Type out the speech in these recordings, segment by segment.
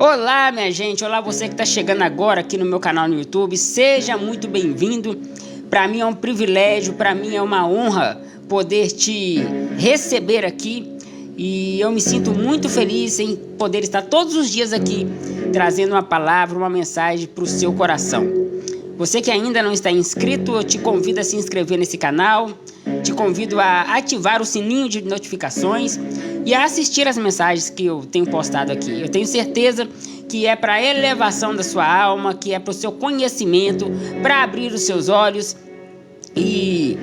Olá, minha gente, olá você que está chegando agora aqui no meu canal no YouTube, seja muito bem-vindo. Para mim é um privilégio, para mim é uma honra poder te receber aqui e eu me sinto muito feliz em poder estar todos os dias aqui trazendo uma palavra, uma mensagem para o seu coração. Você que ainda não está inscrito, eu te convido a se inscrever nesse canal, te convido a ativar o sininho de notificações e a assistir as mensagens que eu tenho postado aqui. Eu tenho certeza que é para a elevação da sua alma, que é para o seu conhecimento, para abrir os seus olhos e,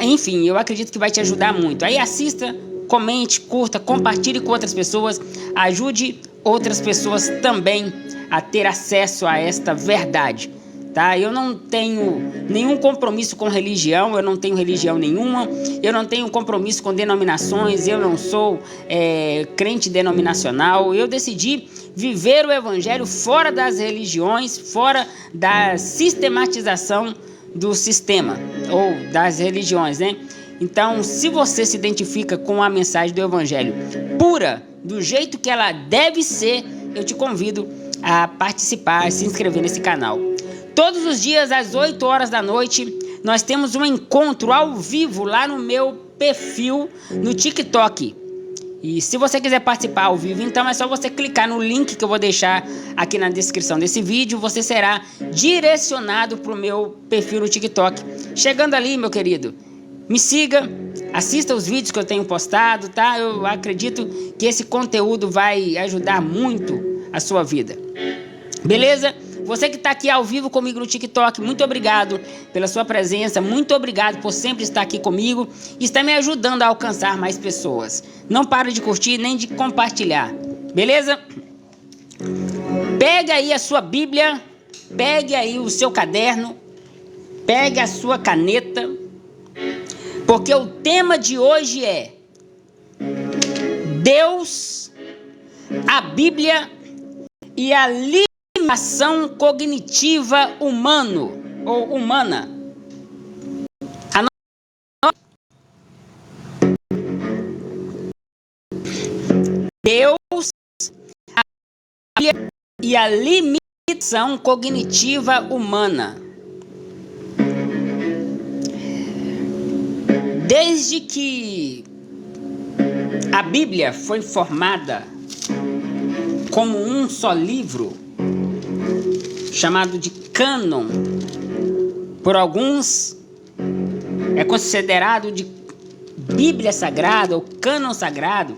enfim, eu acredito que vai te ajudar muito. Aí assista, comente, curta, compartilhe com outras pessoas, ajude outras pessoas também a ter acesso a esta verdade. Tá? Eu não tenho nenhum compromisso com religião, eu não tenho religião nenhuma, eu não tenho compromisso com denominações, eu não sou crente denominacional. Eu decidi viver o evangelho fora das religiões, fora da sistematização do sistema ou das religiões, né? Então, se você se identifica com a mensagem do evangelho pura, do jeito que ela deve ser, eu te convido a participar, a se inscrever nesse canal. Todos os dias, às 8 horas da noite, nós temos um encontro ao vivo lá no meu perfil no TikTok. E se você quiser participar ao vivo, então é só você clicar no link que eu vou deixar aqui na descrição desse vídeo. Você será direcionado para o meu perfil no TikTok. Chegando ali, meu querido, me siga, assista os vídeos que eu tenho postado, tá? Eu acredito que esse conteúdo vai ajudar muito a sua vida. Beleza? Você que está aqui ao vivo comigo no TikTok, muito obrigado pela sua presença, muito obrigado por sempre estar aqui comigo e estar me ajudando a alcançar mais pessoas. Não para de curtir nem de compartilhar, beleza? Pegue aí a sua Bíblia, pegue aí o seu caderno, pegue a sua caneta, porque o tema de hoje é Deus, a Bíblia e a ação cognitiva humana. Deus, a Bíblia e a limitação cognitiva humana. Desde que a Bíblia foi formada como um só livro, chamado de cânon, por alguns é considerado de Bíblia Sagrada ou cânon sagrado.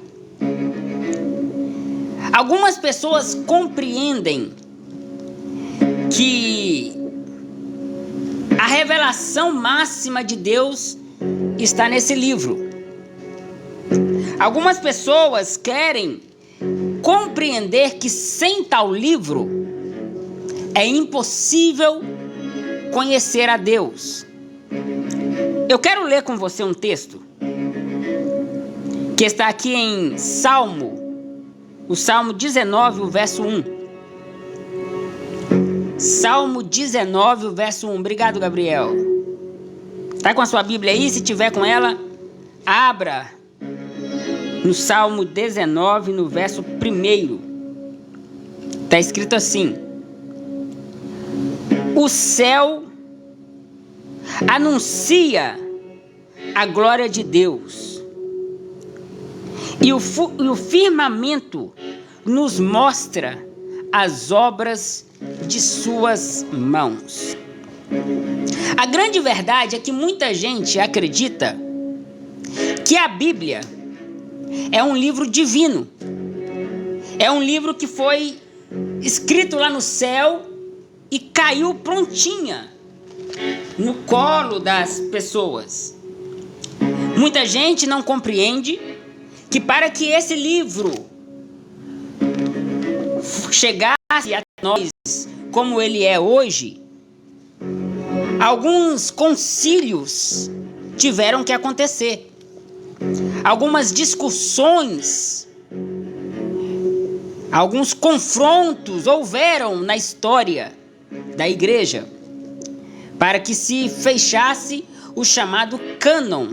Algumas pessoas compreendem que a revelação máxima de Deus está nesse livro. Algumas pessoas querem compreender que sem tal livro é impossível conhecer a Deus. Eu quero ler com você um texto que está aqui em o Salmo 19, o verso 1. Salmo 19, o verso 1. Obrigado, Gabriel. Está com a sua Bíblia aí? Se tiver com ela, abra no Salmo 19, no verso 1. Está escrito assim: o céu anuncia a glória de Deus e o firmamento nos mostra as obras de suas mãos. A grande verdade é que muita gente acredita que a Bíblia é um livro divino. É um livro que foi escrito lá no céu e caiu prontinha no colo das pessoas. Muita gente não compreende que para que esse livro chegasse a nós como ele é hoje, alguns concílios tiveram que acontecer. Algumas discussões, alguns confrontos houveram na história da igreja para que se fechasse o chamado cânon.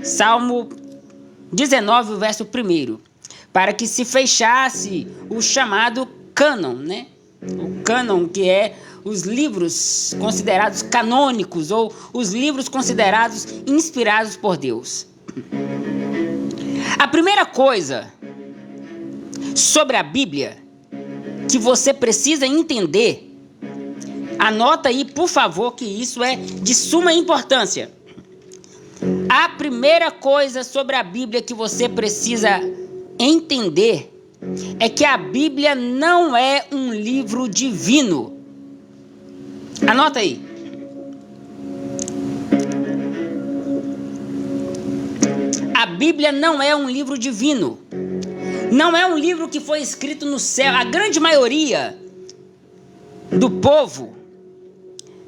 Salmo 19, verso 1. Para que se fechasse o chamado cânon, né? O cânon, que é os livros considerados canônicos ou os livros considerados inspirados por Deus. A primeira coisa sobre a Bíblia que você precisa entender, anota aí, por favor, que isso é de suma importância. A primeira coisa sobre a Bíblia que você precisa entender é que a Bíblia não é um livro divino. Anota aí. A Bíblia não é um livro divino. Não é um livro que foi escrito no céu. A grande maioria do povo,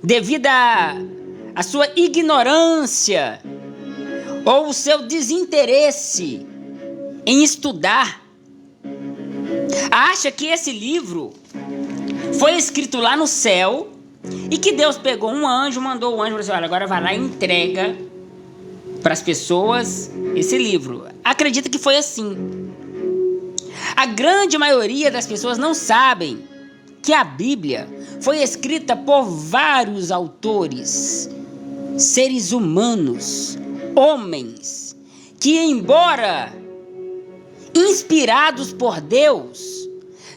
devido à sua ignorância ou o seu desinteresse em estudar, acha que esse livro foi escrito lá no céu e que Deus pegou um anjo, mandou o anjo e falou assim: olha, agora vai lá e entrega para as pessoas esse livro. Acredita que foi assim. A grande maioria das pessoas não sabem que a Bíblia foi escrita por vários autores, seres humanos, homens, que, embora inspirados por Deus,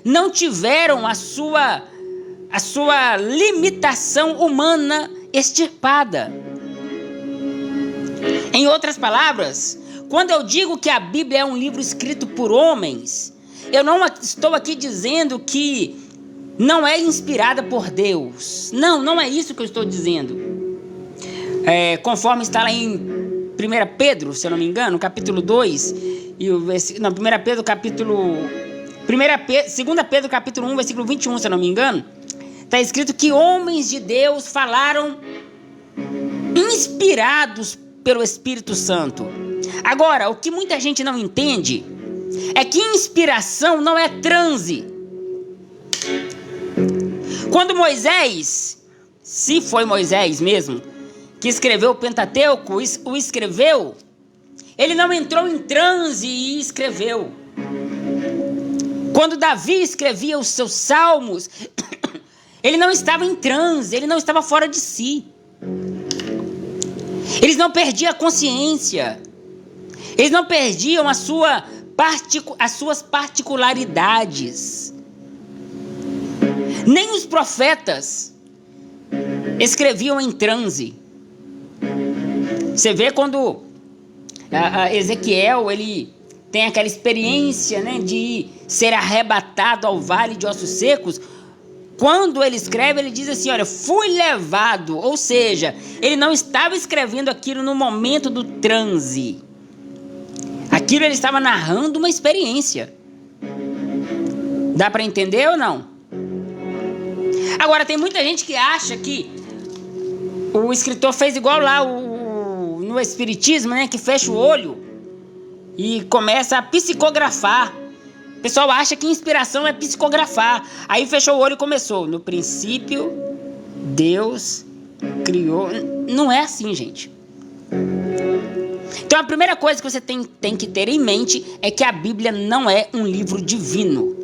não tiveram a sua limitação humana extirpada. Em outras palavras, quando eu digo que a Bíblia é um livro escrito por homens, eu não estou aqui dizendo que não é inspirada por Deus. Não é isso que eu estou dizendo. Conforme está lá em 1 Pedro, se eu não me engano, capítulo 2, e 1 Pedro capítulo... 2 Pedro capítulo 1, versículo 21, se eu não me engano, está escrito que homens de Deus falaram inspirados pelo Espírito Santo. Agora, o que muita gente não entende é que inspiração não é transe. Quando Moisés, se foi Moisés mesmo, que escreveu o Pentateuco, o escreveu, ele não entrou em transe e escreveu. Quando Davi escrevia os seus salmos, ele não estava em transe, ele não estava fora de si. Eles não perdiam a consciência. Eles não perdiam as suas particularidades. Nem os profetas escreviam em transe. Você vê quando Ezequiel, ele tem aquela experiência, né, de ser arrebatado ao vale de ossos secos. Quando ele escreve, ele diz assim: olha, fui levado. Ou seja, ele não estava escrevendo aquilo no momento do transe. Aquilo ele estava narrando uma experiência. Dá para entender ou não? Agora, tem muita gente que acha que o escritor fez igual lá no Espiritismo, né? Que fecha o olho e começa a psicografar. O pessoal acha que inspiração é psicografar. Aí fechou o olho e começou. No princípio, Deus criou. Não é assim, gente. Então a primeira coisa que você tem que ter em mente é que a Bíblia não é um livro divino.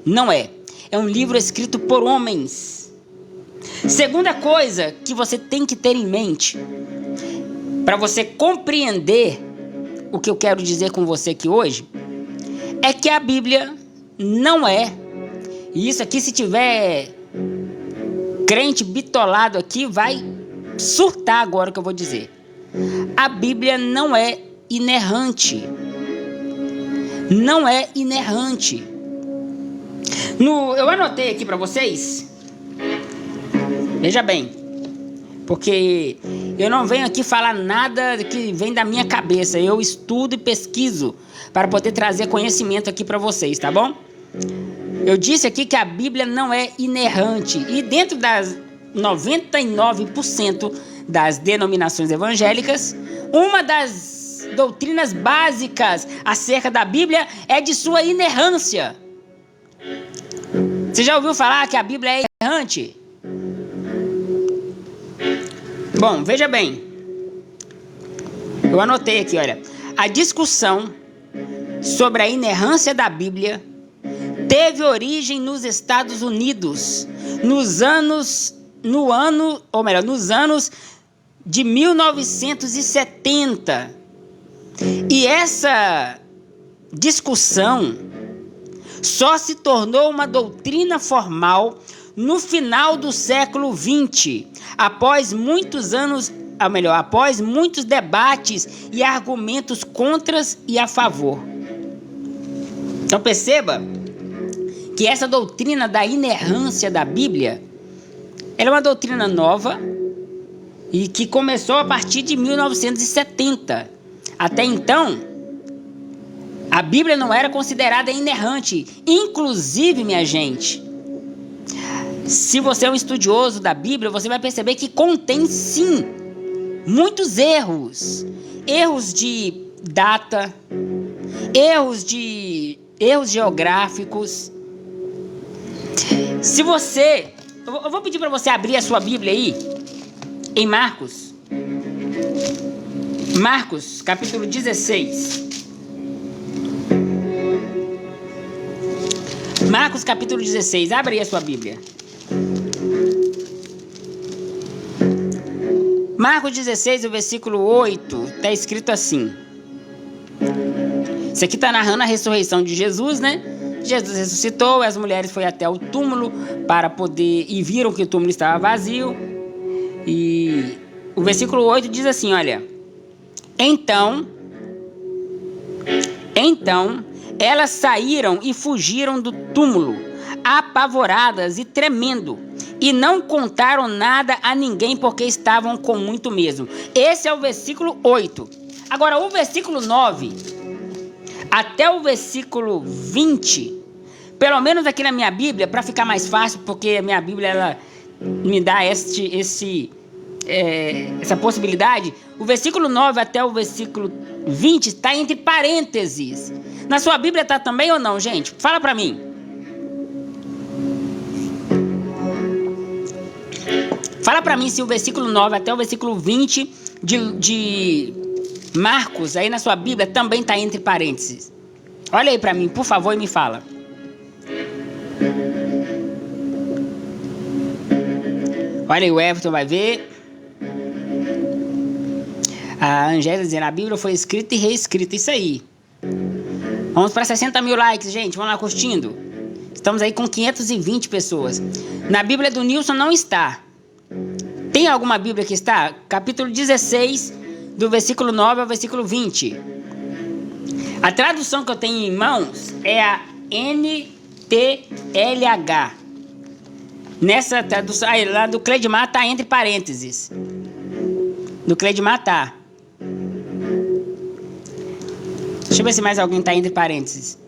Não é. É um livro escrito por homens. Segunda coisa que você tem que ter em mente, para você compreender o que eu quero dizer com você aqui hoje, é que a Bíblia não é. E isso aqui, se tiver crente bitolado aqui, vai surtar agora o que eu vou dizer. A Bíblia não é inerrante. Não é inerrante. Eu anotei aqui para vocês. Veja bem, porque eu não venho aqui falar nada que vem da minha cabeça. Eu estudo e pesquiso para poder trazer conhecimento aqui para vocês, tá bom? Eu disse aqui que a Bíblia não é inerrante. E dentro das 99% das denominações evangélicas, uma das doutrinas básicas acerca da Bíblia é de sua inerrância. Você já ouviu falar que a Bíblia é inerrante? Bom, veja bem. Eu anotei aqui, olha. A discussão sobre a inerrância da Bíblia teve origem nos Estados Unidos, nos anos de 1970. E essa discussão só se tornou uma doutrina formal no final do século XX, após muitos debates e argumentos contra e a favor. Então perceba que essa doutrina da inerrância da Bíblia, ela é uma doutrina nova e que começou a partir de 1970. Até então, a Bíblia não era considerada inerrante. Inclusive, minha gente, se você é um estudioso da Bíblia, você vai perceber que contém, sim, muitos erros. Erros de data, erros geográficos. Se você... Eu vou pedir para você abrir a sua Bíblia aí, em Marcos. Marcos, capítulo 16. Marcos, capítulo 16. Abre aí a sua Bíblia. Marcos 16, o versículo 8, está escrito assim. Isso aqui está narrando a ressurreição de Jesus, né? Jesus ressuscitou, as mulheres foram até o túmulo para poder... E viram que o túmulo estava vazio. E o versículo 8 diz assim, olha... Então, elas saíram e fugiram do túmulo, apavoradas e tremendo, e não contaram nada a ninguém porque estavam com muito medo. Esse é o versículo 8. Agora, o versículo 9, até o versículo 20, pelo menos aqui na minha Bíblia, para ficar mais fácil, porque a minha Bíblia ela me dá essa possibilidade, o versículo 9 até o versículo 20 está entre parênteses. Na sua Bíblia está também ou não, gente? Fala para mim. Fala para mim se o versículo 9 até o versículo 20 de Marcos, aí na sua Bíblia, também está entre parênteses. Olha aí para mim, por favor, e me fala. Olha aí, o Everton vai ver. A Angélica dizendo, a Bíblia foi escrita e reescrita, isso aí. Vamos para 60 mil likes, gente, vamos lá curtindo. Estamos aí com 520 pessoas. Na Bíblia do Nilson não está. Tem alguma Bíblia que está? Capítulo 16, do versículo 9 ao versículo 20. A tradução que eu tenho em mãos é a NTLH. Nessa tradução, aí, lá do Cledimar está entre parênteses. Do Cledimar está. Deixa eu ver se mais alguém está entre parênteses.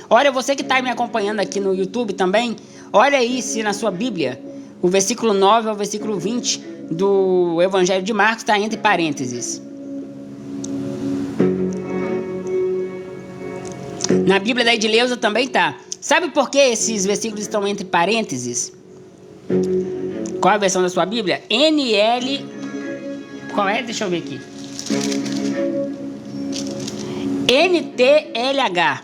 Olha, você que está me acompanhando aqui no YouTube também, olha aí se na sua Bíblia, o versículo 9 ao versículo 20 do Evangelho de Marcos está entre parênteses. Na Bíblia da Edileuza também está. Sabe por que esses versículos estão entre parênteses? Qual é a versão da sua Bíblia? NL... Qual é? Deixa eu ver aqui. NTLH.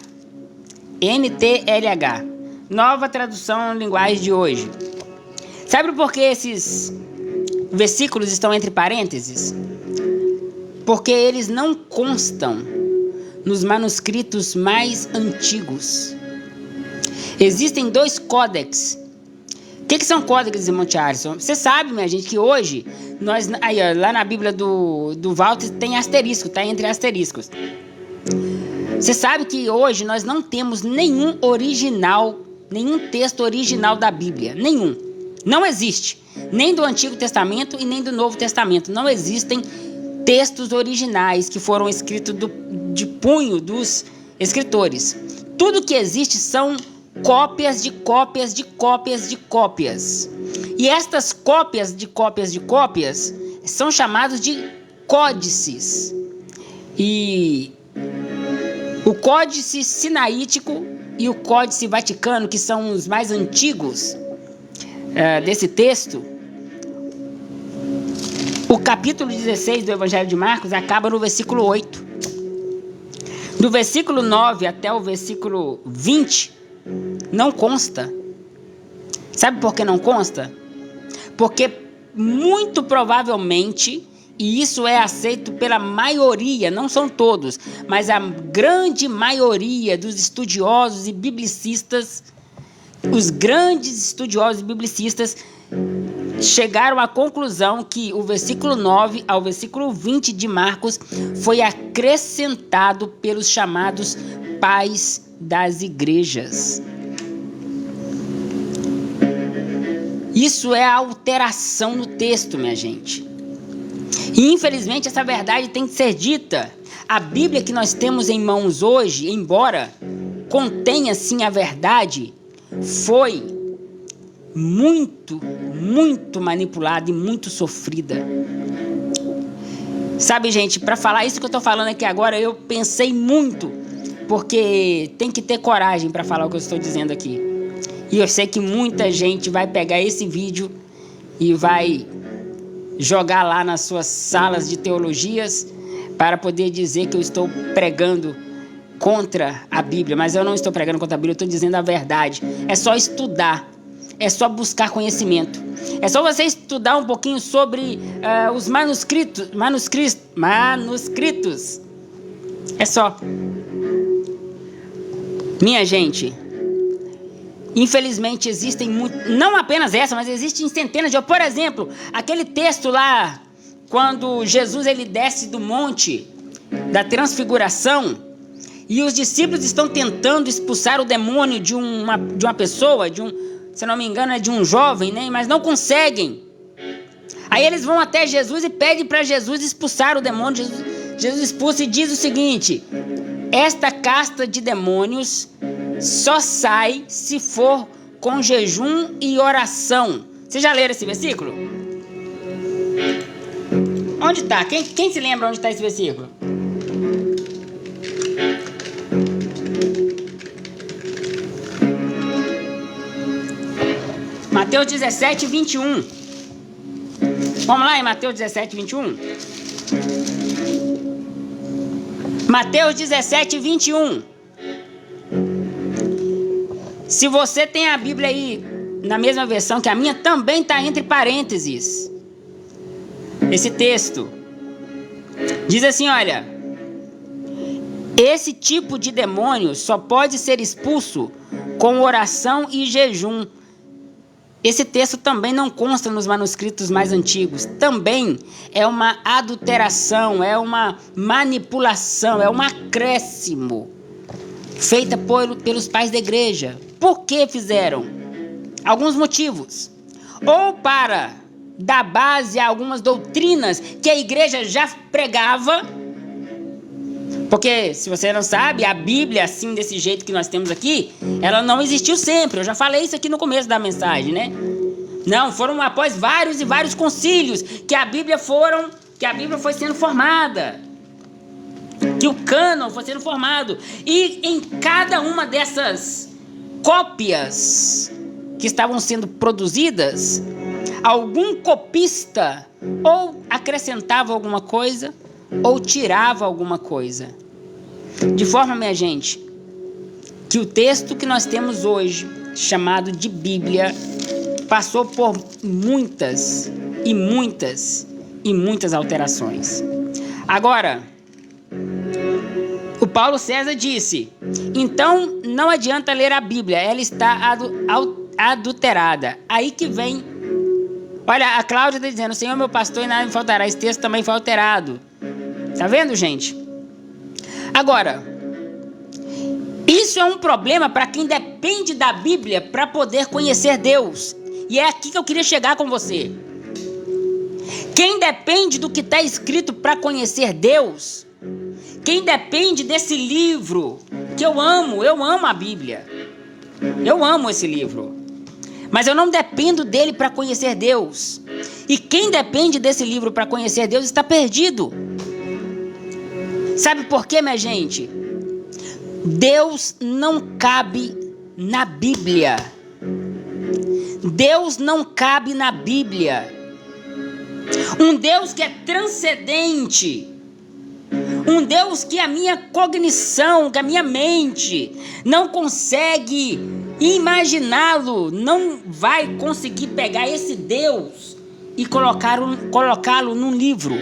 NTLH. Nova tradução em linguagem de hoje. Sabe por que esses versículos estão entre parênteses? Porque eles não constam nos manuscritos mais antigos. Existem 2 códex. O que são códex, irmão Charles? Você sabe, minha gente, que hoje, aí, ó, lá na Bíblia do Walter tem asterisco, está entre asteriscos. Você sabe que hoje nós não temos nenhum texto original da Bíblia. Nenhum. Não existe. Nem do Antigo Testamento e nem do Novo Testamento. Não existem textos originais que foram escritos de punho dos escritores. Tudo que existe são cópias de cópias de cópias de cópias. E estas cópias de cópias de cópias são chamados de códices. E o Códice Sinaítico e o Códice Vaticano, que são os mais antigos desse texto, o capítulo 16 do Evangelho de Marcos acaba no versículo 8. Do versículo 9 até o versículo 20, Não consta. Sabe por que não consta? Porque muito provavelmente, e isso é aceito pela maioria, não são todos, mas a grande maioria dos estudiosos e biblicistas, os grandes estudiosos e biblicistas chegaram à conclusão que o versículo 9 ao versículo 20 de Marcos foi acrescentado pelos chamados pais das igrejas. Isso é a alteração no texto, minha gente. E infelizmente essa verdade tem que ser dita. A Bíblia que nós temos em mãos hoje, embora contenha sim a verdade, foi muito manipulada e muito sofrida. Sabe, gente, para falar isso que eu tô falando aqui agora, eu pensei muito, porque tem que ter coragem para falar o que eu estou dizendo aqui. E eu sei que muita gente vai pegar esse vídeo e vai jogar lá nas suas salas de teologias para poder dizer que eu estou pregando contra a Bíblia. Mas eu não estou pregando contra a Bíblia, eu estou dizendo a verdade. É só estudar, é só buscar conhecimento. É só você estudar um pouquinho sobre os manuscritos. É só. Minha gente, infelizmente existem não apenas essa, mas existem centenas de... Por exemplo, aquele texto lá, quando Jesus ele desce do monte da transfiguração e os discípulos estão tentando expulsar o demônio de uma pessoa, se não me engano é de um jovem, né? Mas não conseguem. Aí eles vão até Jesus e pedem para Jesus expulsar o demônio. Jesus expulsa e diz o seguinte: esta casta de demônios só sai se for com jejum e oração. Vocês já leram esse versículo? Onde está? Quem se lembra onde está esse versículo? Mateus 17, 21. Vamos lá em Mateus 17, 21. Mateus 17, 21. Se você tem a Bíblia aí na mesma versão que a minha, também está entre parênteses esse texto. Diz assim, olha: esse tipo de demônio só pode ser expulso com oração e jejum. Esse texto também não consta nos manuscritos mais antigos. Também é uma adulteração, é uma manipulação, é um acréscimo feita pelos pais da igreja. Por que fizeram? Alguns motivos. Ou para dar base a algumas doutrinas que a igreja já pregava. Porque, se você não sabe, a Bíblia, assim, desse jeito que nós temos aqui, ela não existiu sempre. Eu já falei isso aqui no começo da mensagem, né? Não, foram após vários e vários concílios que a Bíblia foi sendo formada. Que o cânon foi sendo formado. E em cada uma dessas cópias que estavam sendo produzidas, algum copista ou acrescentava alguma coisa ou tirava alguma coisa. De forma, minha gente, que o texto que nós temos hoje, chamado de Bíblia, passou por muitas alterações. Agora, o Paulo César disse: então não adianta ler a Bíblia, ela está adulterada. Aí que vem, olha, a Cláudia está dizendo: Senhor meu pastor, e nada me faltará. Esse texto também foi alterado. Tá vendo, gente? Agora, isso é um problema para quem depende da Bíblia para poder conhecer Deus. E é aqui que eu queria chegar com você. Quem depende do que está escrito para conhecer Deus, quem depende desse livro, que eu amo a Bíblia. Eu amo esse livro. Mas eu não dependo dele para conhecer Deus. E quem depende desse livro para conhecer Deus está perdido. Sabe por quê, minha gente? Deus não cabe na Bíblia. Deus não cabe na Bíblia. Um Deus que é transcendente. Um Deus que a minha cognição, que a minha mente não consegue imaginá-lo, não vai conseguir pegar esse Deus e colocá-lo num livro.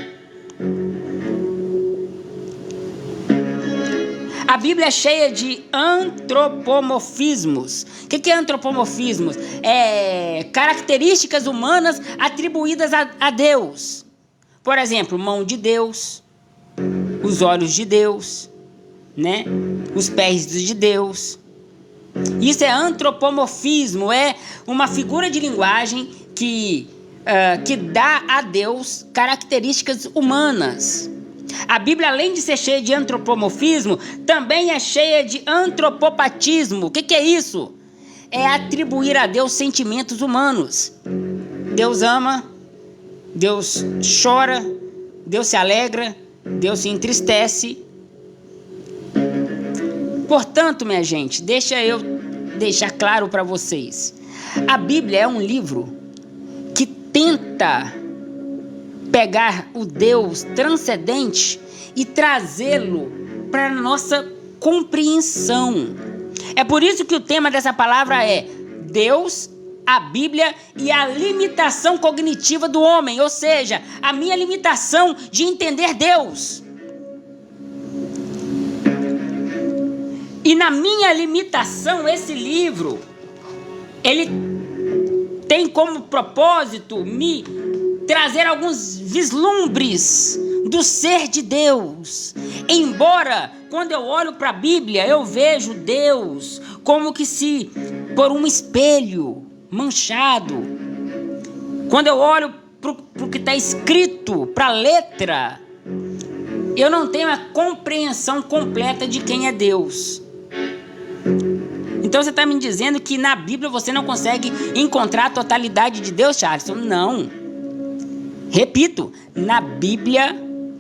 A Bíblia é cheia de antropomorfismos. O que é antropomorfismos? Características humanas atribuídas a Deus. Por exemplo, mão de Deus, os olhos de Deus, né? Os pés de Deus. Isso é antropomorfismo, é uma figura de linguagem que dá a Deus características humanas. A Bíblia, além de ser cheia de antropomorfismo, também é cheia de antropopatismo. O que é isso? É atribuir a Deus sentimentos humanos. Deus ama, Deus chora, Deus se alegra, Deus se entristece. Portanto, minha gente, deixa eu deixar claro para vocês. A Bíblia é um livro que tenta pegar o Deus transcendente e trazê-lo para a nossa compreensão. É por isso que o tema dessa palavra é Deus, a Bíblia e a limitação cognitiva do homem, ou seja, a minha limitação de entender Deus. E na minha limitação, esse livro, ele tem como propósito me trazer alguns vislumbres do ser de Deus. Embora, quando eu olho para a Bíblia, eu vejo Deus como que se por um espelho manchado. Quando eu olho para o que está escrito, para a letra, eu não tenho a compreensão completa de quem é Deus. Então você está me dizendo que na Bíblia você não consegue encontrar a totalidade de Deus, Charleston? Não. Repito, na Bíblia,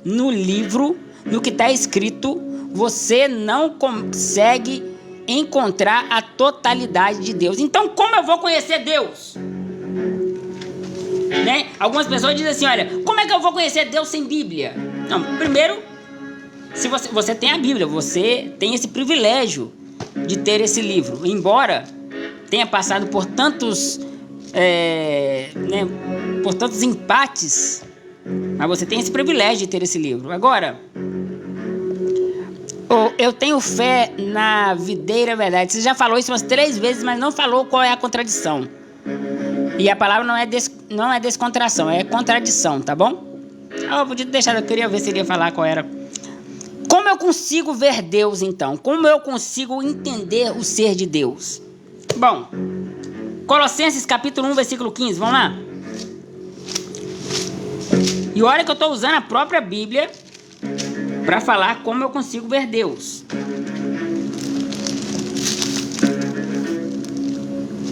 no livro, no que está escrito, você não consegue encontrar a totalidade de Deus. Então, como eu vou conhecer Deus? Né? Algumas pessoas dizem assim, olha, como é que eu vou conhecer Deus sem Bíblia? Não, primeiro, se você tem a Bíblia, você tem esse privilégio de ter esse livro. Embora tenha passado por tantos por tantos empates, mas você tem esse privilégio de ter esse livro. Agora, eu tenho fé na videira verdade. Você já falou isso umas 3 vezes, mas não falou qual é a contradição. E a palavra não é descontração, é contradição, tá bom? Eu podia deixar, eu queria ver se ele ia falar qual era. Como eu consigo ver Deus, então? Como eu consigo entender o ser de Deus? Bom, Colossenses capítulo 1, versículo 15, vamos lá? E olha que eu estou usando a própria Bíblia para falar como eu consigo ver Deus.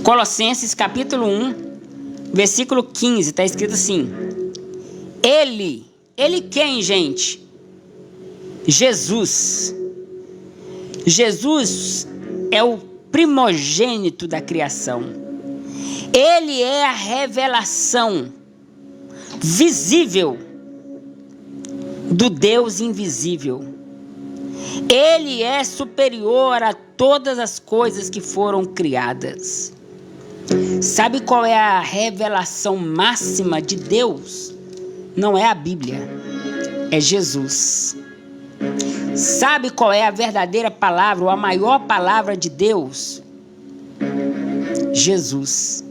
Colossenses capítulo 1, versículo 15, está escrito assim: Ele quem, gente? Jesus é o primogênito da criação. Ele é a revelação visível do Deus invisível. Ele é superior a todas as coisas que foram criadas. Sabe qual é a revelação máxima de Deus? Não é a Bíblia, é Jesus. Sabe qual é a verdadeira palavra, ou a maior palavra de Deus? Jesus.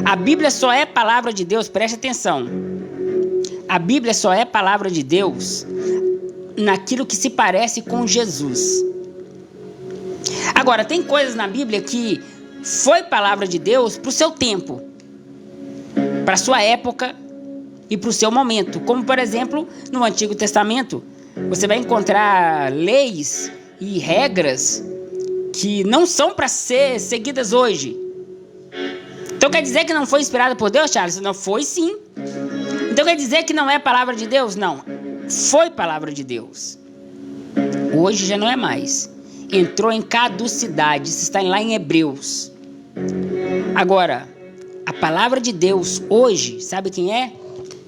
A Bíblia só é palavra de Deus, preste atenção. A Bíblia só é palavra de Deus naquilo que se parece com Jesus. Agora, tem coisas na Bíblia que foi palavra de Deus para o seu tempo, para a sua época e para o seu momento. Como, por exemplo, no Antigo Testamento, você vai encontrar leis e regras que não são para ser seguidas hoje. Então quer dizer que não foi inspirado por Deus, Charles? Não, foi sim. Então quer dizer que não é palavra de Deus? Não, foi palavra de Deus. Hoje já não é mais. Entrou em caducidade, isso está lá em Hebreus. Agora, a palavra de Deus hoje, sabe quem é?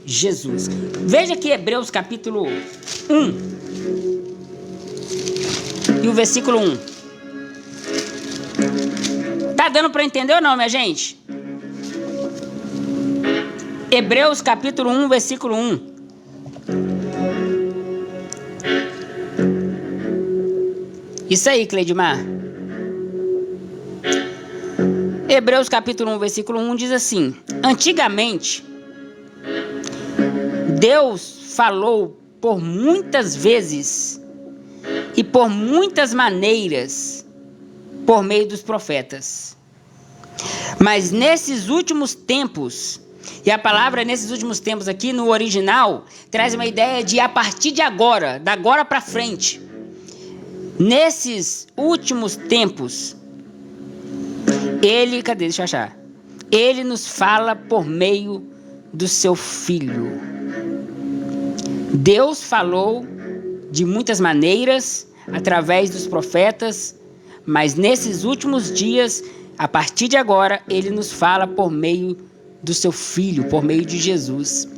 Jesus. Veja aqui Hebreus capítulo 1 e o versículo 1. Tá dando para entender ou não, minha gente? Hebreus capítulo 1, versículo 1. Isso aí, Cleidmar. Hebreus capítulo 1, versículo 1 diz assim: antigamente, Deus falou por muitas vezes e por muitas maneiras por meio dos profetas. Mas nesses últimos tempos, e a palavra nesses últimos tempos aqui no original traz uma ideia de a partir de agora, da agora para frente. Nesses últimos tempos, Ele nos fala por meio do seu Filho. Deus falou de muitas maneiras, através dos profetas, mas nesses últimos dias, a partir de agora, Ele nos fala por meio do seu Filho, por meio de Jesus.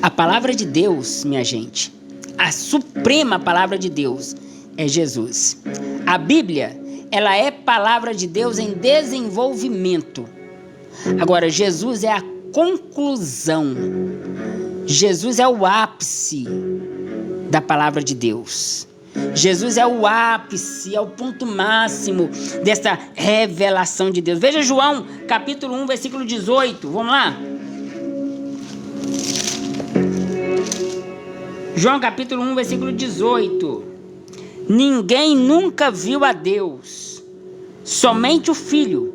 A palavra de Deus, minha gente, a suprema palavra de Deus é Jesus. A Bíblia, ela é palavra de Deus em desenvolvimento. Agora, Jesus é a conclusão. Jesus é o ápice da palavra de Deus. Jesus é o ápice, é o ponto máximo dessa revelação de Deus. Veja João, capítulo 1, versículo 18. Vamos lá? João, capítulo 1, versículo 18. Ninguém nunca viu a Deus, somente o Filho,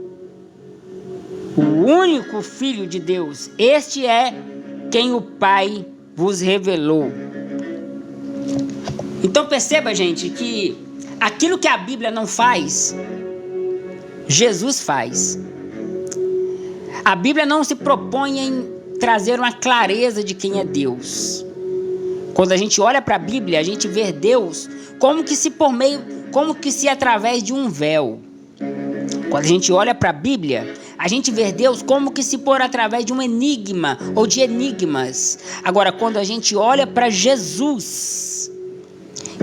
o único Filho de Deus. Este é quem o Pai vos revelou. Então perceba, gente, que aquilo que a Bíblia não faz, Jesus faz. A Bíblia não se propõe em trazer uma clareza de quem é Deus. Quando a gente olha para a Bíblia, a gente vê Deus como que se através de um véu. Quando a gente olha para a Bíblia, a gente vê Deus como que se por através de um enigma ou de enigmas. Agora, quando a gente olha para Jesus,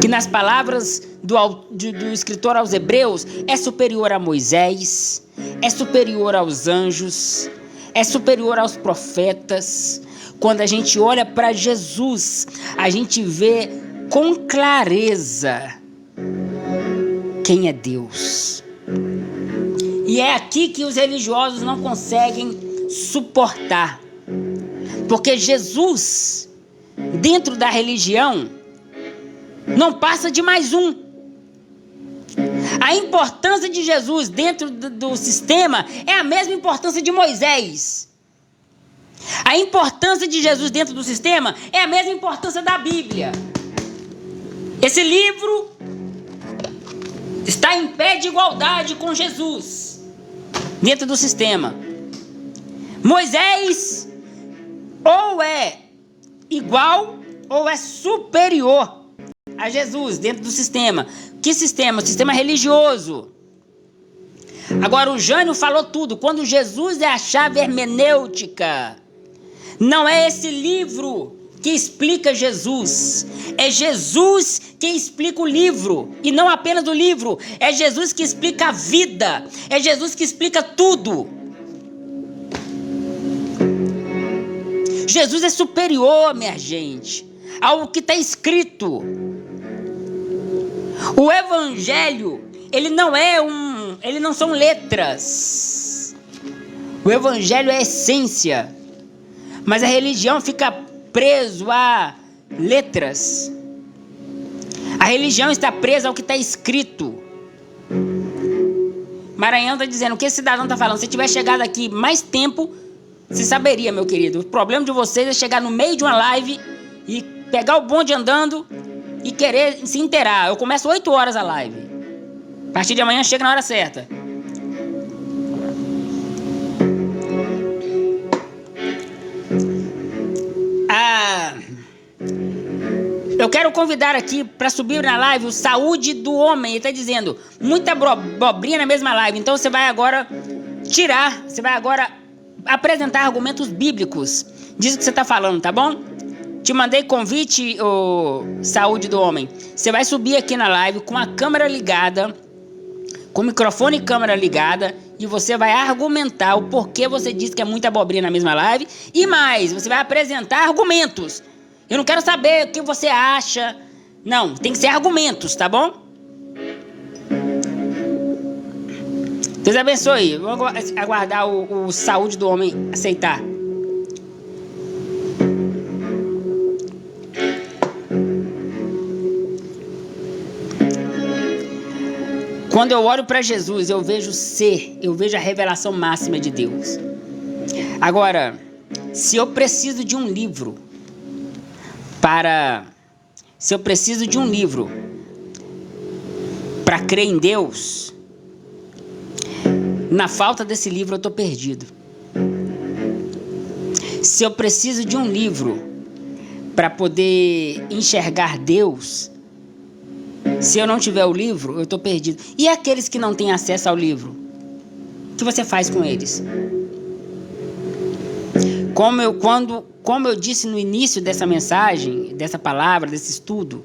que nas palavras do escritor aos Hebreus é superior a Moisés, é superior aos anjos, é superior aos profetas. Quando a gente olha para Jesus, a gente vê com clareza quem é Deus. E é aqui que os religiosos não conseguem suportar. Porque Jesus, dentro da religião, não passa de mais um. A importância de Jesus dentro do sistema é a mesma importância de Moisés. A importância de Jesus dentro do sistema é a mesma importância da Bíblia. Esse livro está em pé de igualdade com Jesus dentro do sistema. Moisés ou é igual ou é superior a Jesus dentro do sistema. Que sistema? O sistema religioso. Agora o Jânio falou tudo. Quando Jesus é a chave hermenêutica, não é esse livro que explica Jesus. É Jesus que explica o livro. E não apenas o livro. É Jesus que explica a vida. É Jesus que explica tudo. Jesus é superior, minha gente, ao que está escrito. O Evangelho, ele não são letras. O Evangelho é essência. Mas a religião fica preso a letras. A religião está presa ao que está escrito. Maranhão está dizendo, o que esse cidadão está falando? Se tivesse chegado aqui mais tempo, você saberia, meu querido. O problema de vocês é chegar no meio de uma live e pegar o bonde andando e querer se inteirar. Eu começo 8 horas a live. A partir de amanhã chega na hora certa. Eu quero convidar aqui para subir na live o Saúde do Homem. Ele está dizendo, muita bobrinha na mesma live. Então você vai agora apresentar argumentos bíblicos. Diz o que você está falando, tá bom? Te mandei convite, ô Saúde do Homem. Você vai subir aqui na live com a câmera ligada, com o microfone e câmera ligada, e você vai argumentar o porquê você disse que é muita abobrinha na mesma live. E mais, você vai apresentar argumentos. Eu não quero saber o que você acha. Não, tem que ser argumentos, tá bom? Deus abençoe. Vamos aguardar o saúde do homem aceitar. Quando eu olho para Jesus, eu vejo ser, eu vejo a revelação máxima de Deus. Agora, se eu preciso de um livro para crer em Deus, na falta desse livro eu estou perdido. Se eu preciso de um livro para poder enxergar Deus, se eu não tiver o livro, eu estou perdido. E aqueles que não têm acesso ao livro? O que você faz com eles? Como eu disse no início dessa mensagem, dessa palavra, desse estudo,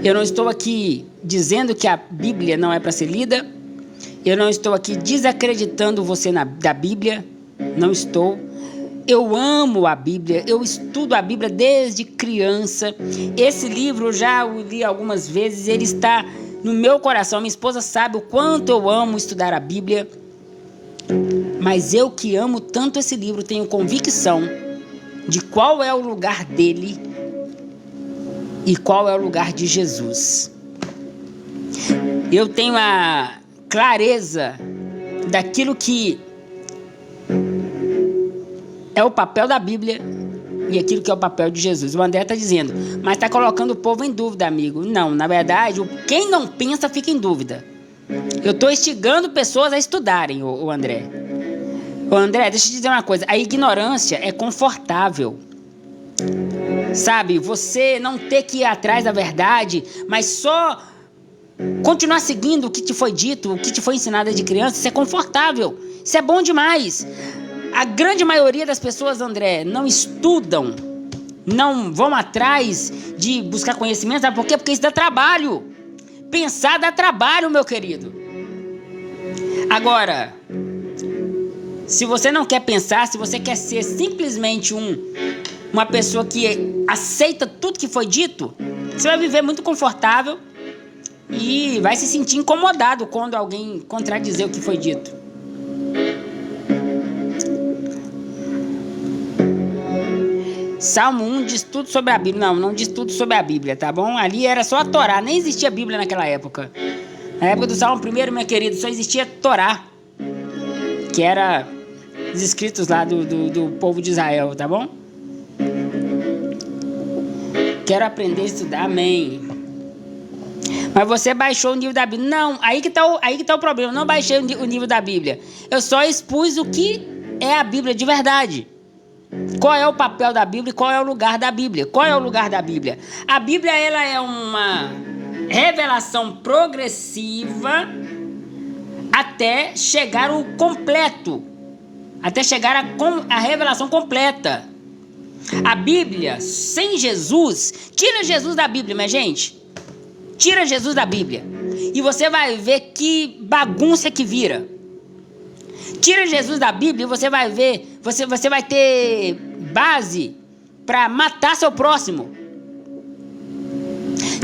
eu não estou aqui dizendo que a Bíblia não é para ser lida. Eu não estou aqui desacreditando você da Bíblia. Não estou. Eu amo a Bíblia, eu estudo a Bíblia desde criança. Esse livro eu já o li algumas vezes, ele está no meu coração. Minha esposa sabe o quanto eu amo estudar a Bíblia. Mas eu que amo tanto esse livro, tenho convicção de qual é o lugar dele e qual é o lugar de Jesus. Eu tenho a clareza daquilo que é o papel da Bíblia e aquilo que é o papel de Jesus. O André está dizendo, mas está colocando o povo em dúvida, amigo. Não, na verdade, quem não pensa fica em dúvida. Eu estou instigando pessoas a estudarem, o André. O André, deixa eu te dizer uma coisa. A ignorância é confortável. Sabe, você não ter que ir atrás da verdade, mas só continuar seguindo o que te foi dito, o que te foi ensinado de criança, isso é confortável. Isso é bom demais. A grande maioria das pessoas, André, não estudam, não vão atrás de buscar conhecimento. Sabe por quê? Porque isso dá trabalho. Pensar dá trabalho, meu querido. Agora, se você não quer pensar, se você quer ser simplesmente uma pessoa que aceita tudo que foi dito, você vai viver muito confortável e vai se sentir incomodado quando alguém contradizer o que foi dito. Salmo 1 diz tudo sobre a Bíblia. Não diz tudo sobre a Bíblia, tá bom? Ali era só a Torá, nem existia Bíblia naquela época. Na época do Salmo 1, meu querido, só existia Torá, que era os escritos lá do povo de Israel, tá bom? Quero aprender a estudar, amém. Mas você baixou o nível da Bíblia. Não, aí que tá o problema. Eu não baixei o nível da Bíblia. Eu só expus o que é a Bíblia de verdade. Qual é o papel da Bíblia e qual é o lugar da Bíblia? Qual é o lugar da Bíblia? A Bíblia, ela é uma revelação progressiva até chegar o completo, até chegar a revelação completa. A Bíblia sem Jesus, tira Jesus da Bíblia, minha gente. Tira Jesus da Bíblia e você vai ver que bagunça que vira. Tira Jesus da Bíblia e você vai ver, você vai ter base para matar seu próximo.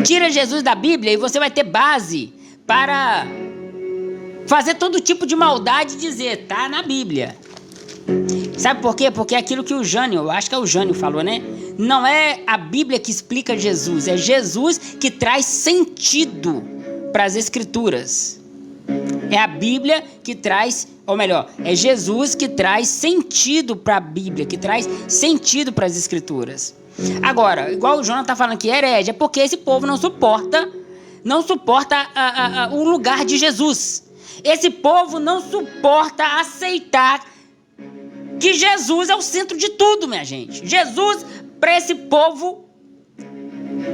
Tira Jesus da Bíblia e você vai ter base para fazer todo tipo de maldade e dizer, tá na Bíblia. Sabe por quê? Porque é aquilo que o Jânio, eu acho que é o Jânio falou, né? Não é a Bíblia que explica Jesus, é Jesus que traz sentido para as Escrituras. É a Bíblia que traz, ou melhor, é Jesus que traz sentido para a Bíblia, que traz sentido para as Escrituras. Agora, igual o Jonas está falando que é herege, é porque esse povo não suporta o lugar de Jesus. Esse povo não suporta aceitar que Jesus é o centro de tudo, minha gente. Jesus, para esse povo,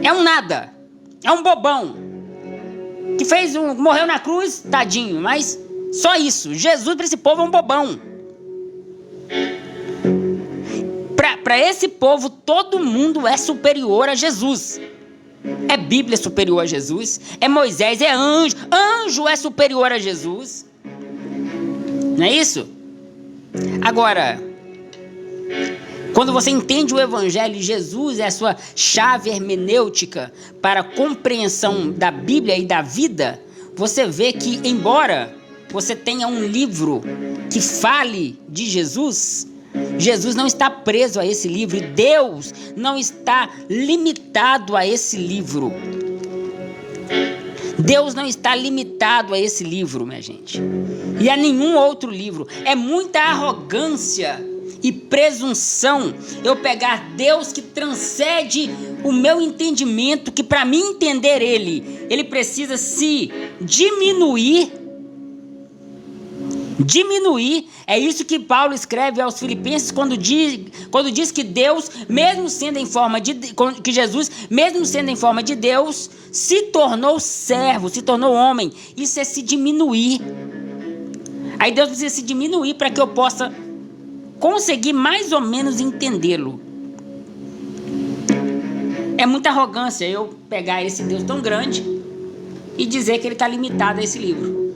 é um nada, é um bobão. Que morreu na cruz, tadinho, mas só isso. Jesus para esse povo é um bobão. Para esse povo, todo mundo é superior a Jesus. É Bíblia superior a Jesus, é Moisés, é anjo. Anjo é superior a Jesus. Não é isso? Agora, quando você entende o Evangelho e Jesus é a sua chave hermenêutica para a compreensão da Bíblia e da vida, você vê que, embora você tenha um livro que fale de Jesus, Jesus não está preso a esse livro e Deus não está limitado a esse livro. Deus não está limitado a esse livro, minha gente, e a nenhum outro livro. É muita arrogância e presunção eu pegar Deus que transcende o meu entendimento, que para mim entender ele precisa se diminuir. É isso que Paulo escreve aos Filipenses quando diz que Deus, mesmo sendo em forma de que Jesus, mesmo sendo em forma de Deus, se tornou servo, se tornou homem. Isso é se diminuir. Aí Deus precisa se diminuir para que eu possa conseguir mais ou menos entendê-lo. É muita arrogância eu pegar esse Deus tão grande e dizer que ele está limitado a esse livro.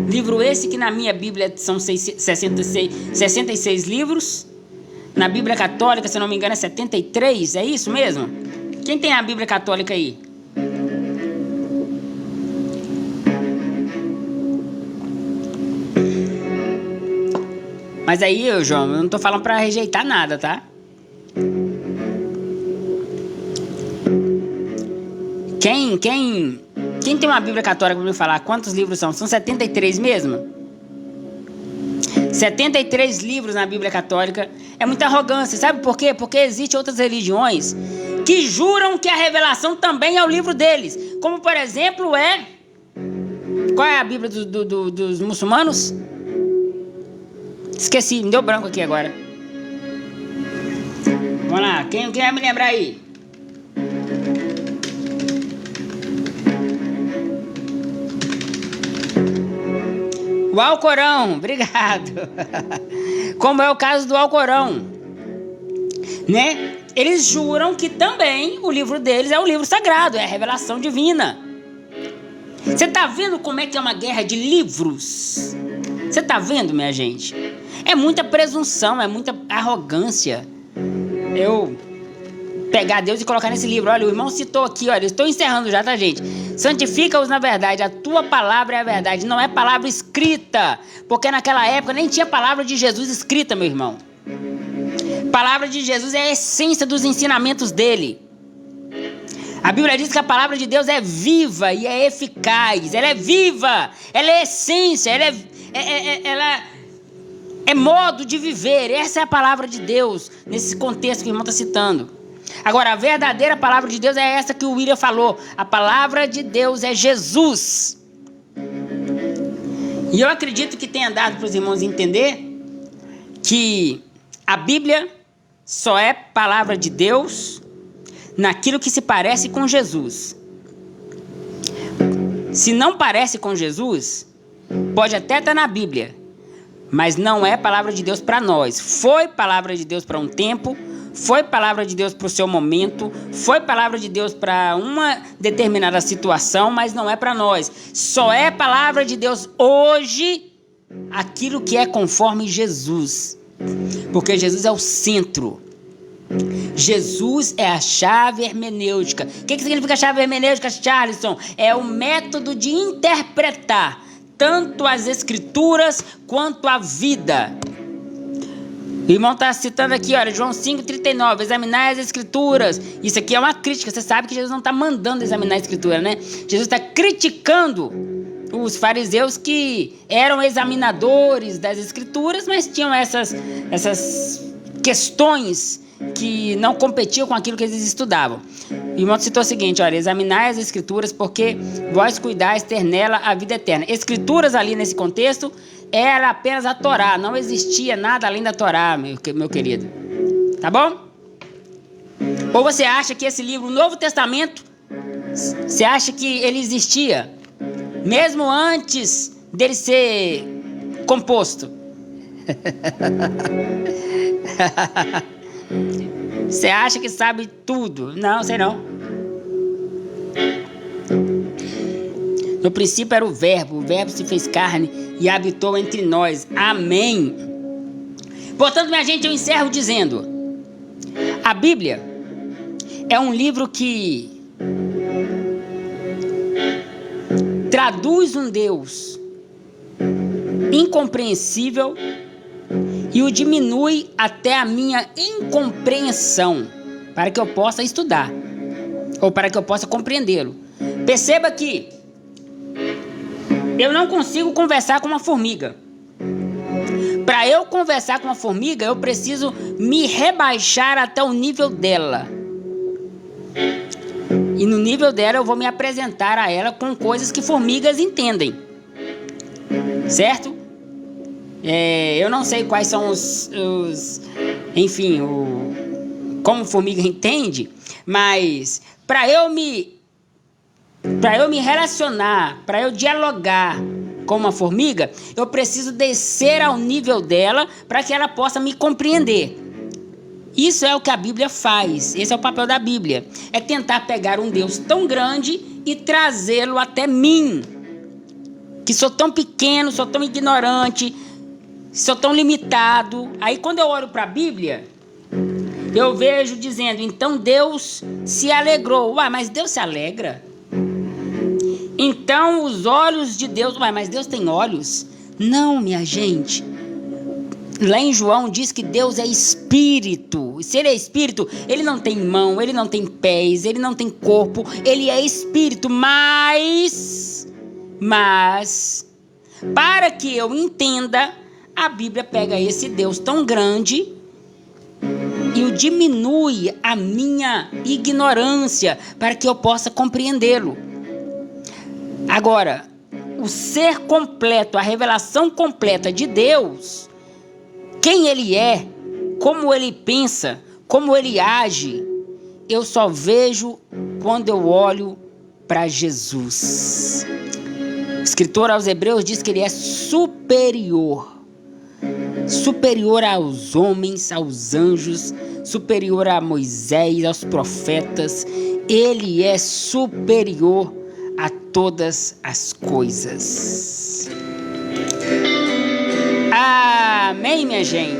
Livro esse que na minha Bíblia são 66 livros. Na Bíblia Católica, se não me engano, é 73. É isso mesmo? Quem tem a Bíblia Católica aí? Mas aí, João, eu não tô falando para rejeitar nada, tá? Quem tem uma Bíblia Católica para me falar quantos livros são? São 73 mesmo? 73 livros na Bíblia Católica. É muita arrogância, sabe por quê? Porque existem outras religiões que juram que a revelação também é o livro deles. Como, por exemplo, qual é a Bíblia dos muçulmanos? Esqueci, me deu branco aqui agora. Vamos lá, quem vai me lembrar aí? O Alcorão, obrigado. Como é o caso do Alcorão, né? Eles juram que também o livro deles é o livro sagrado, é a revelação divina. Você tá vendo como é que é uma guerra de livros? Você tá vendo, minha gente? É muita presunção, é muita arrogância eu pegar Deus e colocar nesse livro. Olha, o irmão citou aqui, olha, estou encerrando já, tá, gente? Santifica-os na verdade, a tua palavra é a verdade, não é palavra escrita, porque naquela época nem tinha palavra de Jesus escrita, meu irmão. Palavra de Jesus é a essência dos ensinamentos dele. A Bíblia diz que a palavra de Deus é viva e é eficaz, ela é viva, ela é essência, ela é modo de viver. Essa é a palavra de Deus, nesse contexto que o irmão está citando. Agora, a verdadeira palavra de Deus é essa que o William falou. A palavra de Deus é Jesus. E eu acredito que tenha dado para os irmãos entender que a Bíblia só é palavra de Deus naquilo que se parece com Jesus. Se não parece com Jesus, pode até estar na Bíblia, mas não é palavra de Deus para nós. Foi palavra de Deus para um tempo, foi palavra de Deus para o seu momento, foi palavra de Deus para uma determinada situação, mas não é para nós. Só é palavra de Deus hoje aquilo que é conforme Jesus, porque Jesus é o centro. Jesus é a chave hermenêutica. O que significa chave hermenêutica, Charleston? É o método de interpretar tanto as escrituras quanto a vida. O irmão está citando aqui, olha, João 5,39, examinar as escrituras. Isso aqui é uma crítica, você sabe que Jesus não está mandando examinar a escritura, né? Jesus está criticando os fariseus que eram examinadores das escrituras, mas tinham essas questões que não competiam com aquilo que eles estudavam. O irmão citou o seguinte, olha, examinai as escrituras porque vós cuidais ter nela a vida eterna. Escrituras ali nesse contexto era apenas a Torá, não existia nada além da Torá, meu querido. Tá bom? Ou você acha que esse livro, o Novo Testamento, você acha que ele existia mesmo antes dele ser composto? Você acha que sabe tudo? Não, sei não. No princípio era o Verbo se fez carne e habitou entre nós. Amém. Portanto, minha gente, eu encerro dizendo: a Bíblia é um livro que traduz um Deus incompreensível e o diminui até a minha incompreensão, para que eu possa estudar, ou para que eu possa compreendê-lo. Perceba que eu não consigo conversar com uma formiga. Para eu conversar com uma formiga, eu preciso me rebaixar até o nível dela. E no nível dela eu vou me apresentar a ela com coisas que formigas entendem. Certo? Eu não sei quais são como formiga entende, mas para eu me relacionar, para eu dialogar com uma formiga, eu preciso descer ao nível dela para que ela possa me compreender. Isso é o que a Bíblia faz. Esse é o papel da Bíblia. É tentar pegar um Deus tão grande e trazê-lo até mim, que sou tão pequeno, sou tão ignorante, sou tão limitado. Aí quando eu olho para a Bíblia, eu vejo dizendo: então Deus se alegrou. Mas Deus se alegra? Então os olhos de Deus... mas Deus tem olhos? Não, minha gente. Lá em João diz que Deus é espírito. Se ele é espírito, ele não tem mão, ele não tem pés, ele não tem corpo, ele é espírito. Mas para que eu entenda, a Bíblia pega esse Deus tão grande e o diminui a minha ignorância para que eu possa compreendê-lo. Agora, o ser completo, a revelação completa de Deus, quem ele é, como ele pensa, como ele age, eu só vejo quando eu olho para Jesus. O escritor aos Hebreus diz que ele é superior aos homens, aos anjos, superior a Moisés, aos profetas. Ele é superior a todas as coisas. Amém, minha gente?